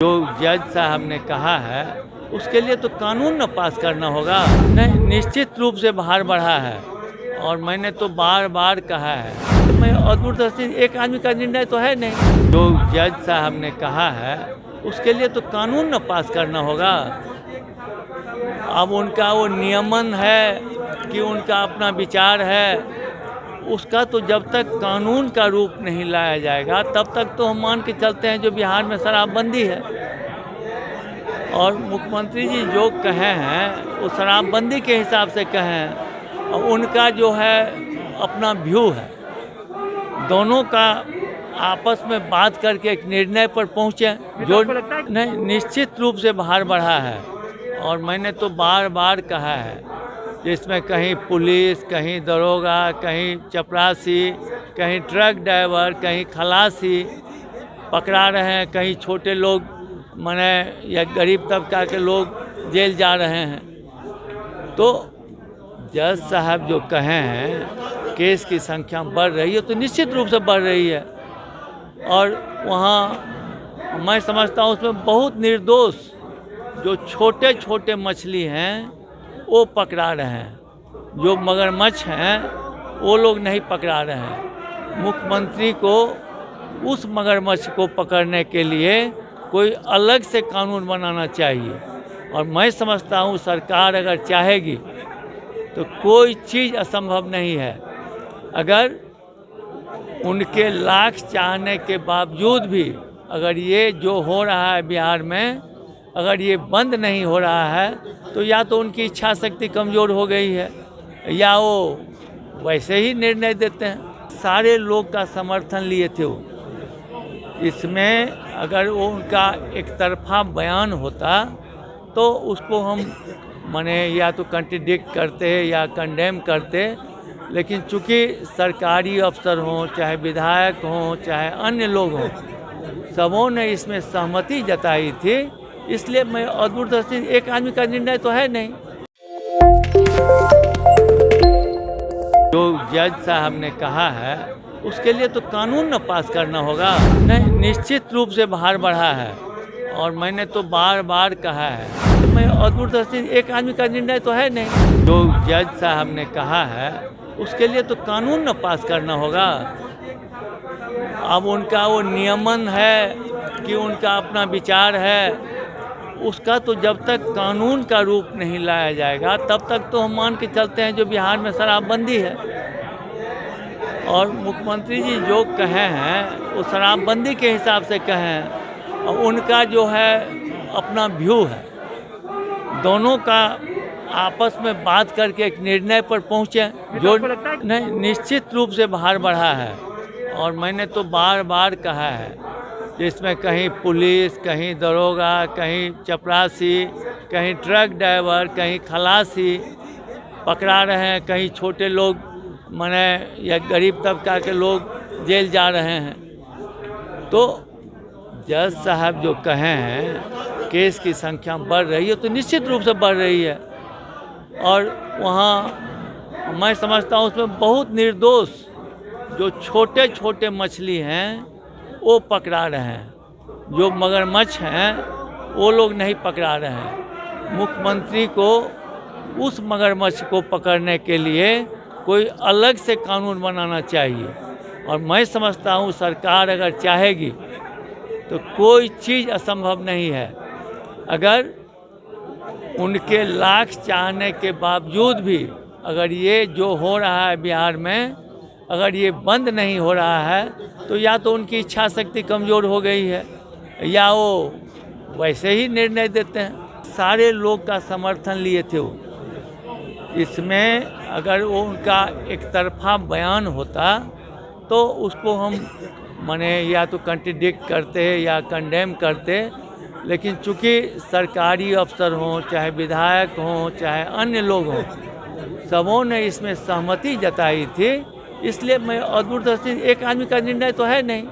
जो जज साहब ने कहा है उसके लिए तो कानून न पास करना होगा। नहीं, निश्चित रूप से बाहर बढ़ा है और मैंने तो बार बार कहा है। मैं दूरदर्शी एक आदमी का निर्णय तो है नहीं। जो जज साहब ने कहा है उसके लिए तो कानून न पास करना होगा। अब उनका वो नियमन है कि उनका अपना विचार है, उसका तो जब तक कानून का रूप नहीं लाया जाएगा तब तक तो हम मान के चलते हैं जो बिहार में शराबबंदी है। और मुख्यमंत्री जी जो कहे हैं वो शराबबंदी के हिसाब से कहे हैं और उनका जो है अपना व्यू है। दोनों का आपस में बात करके एक निर्णय पर पहुँचे जो नहीं, निश्चित रूप से बाहर बढ़ा है। और मैंने तो बार बार कहा है जिसमें कहीं पुलिस, कहीं दरोगा, कहीं चपरासी, कहीं ट्रक ड्राइवर, कहीं खलासी पकड़ा रहे हैं, कहीं छोटे लोग माने या गरीब तबका के लोग जेल जा रहे हैं। तो जज साहब जो कहे हैं केस की संख्या बढ़ रही है तो निश्चित रूप से बढ़ रही है। और वहाँ मैं समझता हूँ उसमें बहुत निर्दोष जो छोटे छोटे मछली हैं वो पकड़ा रहे हैं, जो मगरमच्छ हैं वो लोग नहीं पकड़ा रहे हैं। मुख्यमंत्री को उस मगरमच्छ को पकड़ने के लिए कोई अलग से कानून बनाना चाहिए। और मैं समझता हूँ सरकार अगर चाहेगी तो कोई चीज़ असंभव नहीं है। अगर उनके लाख चाहने के बावजूद भी अगर ये जो हो रहा है बिहार में अगर ये बंद नहीं हो रहा है तो या तो उनकी इच्छा शक्ति कमज़ोर हो गई है या वो वैसे ही निर्णय देते हैं। सारे लोग का समर्थन लिए थे वो। इसमें अगर वो उनका एक तरफा बयान होता तो उसको हम माने या तो कंट्रडिक्ट करते या कंडेम करते, लेकिन चूँकि सरकारी अफसर हों, चाहे विधायक हों, चाहे अन्य लोग हों, सबों ने इसमें सहमति जताई थी। इसलिए मैं दूरदर्शी एक आदमी का निर्णय तो है नहीं। जो जज साहब ने कहा है उसके लिए तो कानून न पास करना होगा। नहीं, निश्चित रूप से बाहर बढ़ा है और मैंने तो बार बार कहा है। मैं दूरदर्शी एक आदमी का निर्णय तो है नहीं। जो जज साहब ने कहा है उसके लिए तो कानून न पास करना होगा। अब उनका वो नियमन है कि उनका अपना विचार है, उसका तो जब तक कानून का रूप नहीं लाया जाएगा तब तक तो हम मान के चलते हैं जो बिहार में शराबबंदी है। और मुख्यमंत्री जी जो कहे हैं वो शराबबंदी के हिसाब से कहे हैं और उनका जो है अपना व्यू है। दोनों का आपस में बात करके एक निर्णय पर पहुँचे जो नहीं, निश्चित रूप से बाहर बढ़ा है। और मैंने तो बार बार कहा है जिसमें कहीं पुलिस, कहीं दरोगा, कहीं चपरासी, कहीं ट्रक ड्राइवर, कहीं खलासी पकड़ा रहे हैं, कहीं छोटे लोग माने या गरीब तबका के लोग जेल जा रहे हैं। तो जज साहब जो कहे हैं केस की संख्या बढ़ रही है तो निश्चित रूप से बढ़ रही है। और वहाँ मैं समझता हूँ उसमें बहुत निर्दोष जो छोटे छोटे मछली हैं वो पकड़ा रहे हैं, जो मगरमच्छ हैं वो लोग नहीं पकड़ा रहे हैं। मुख्यमंत्री को उस मगरमच्छ को पकड़ने के लिए कोई अलग से कानून बनाना चाहिए। और मैं समझता हूँ सरकार अगर चाहेगी तो कोई चीज़ असंभव नहीं है। अगर उनके लाख चाहने के बावजूद भी अगर ये जो हो रहा है बिहार में अगर ये बंद नहीं हो रहा है तो या तो उनकी इच्छा शक्ति कमज़ोर हो गई है या वो वैसे ही निर्णय देते हैं। सारे लोग का समर्थन लिए थे वो। इसमें अगर वो उनका एक तरफा बयान होता तो उसको हम माने या तो कंट्रडिक्ट करते या कंडेम करते, लेकिन चूँकि सरकारी अफसर हों, चाहे विधायक हों, चाहे अन्य लोग हों, सबों ने इसमें सहमति जताई थी। इसलिए मैं दूरदर्शी एक आदमी का निर्णय तो है नहीं।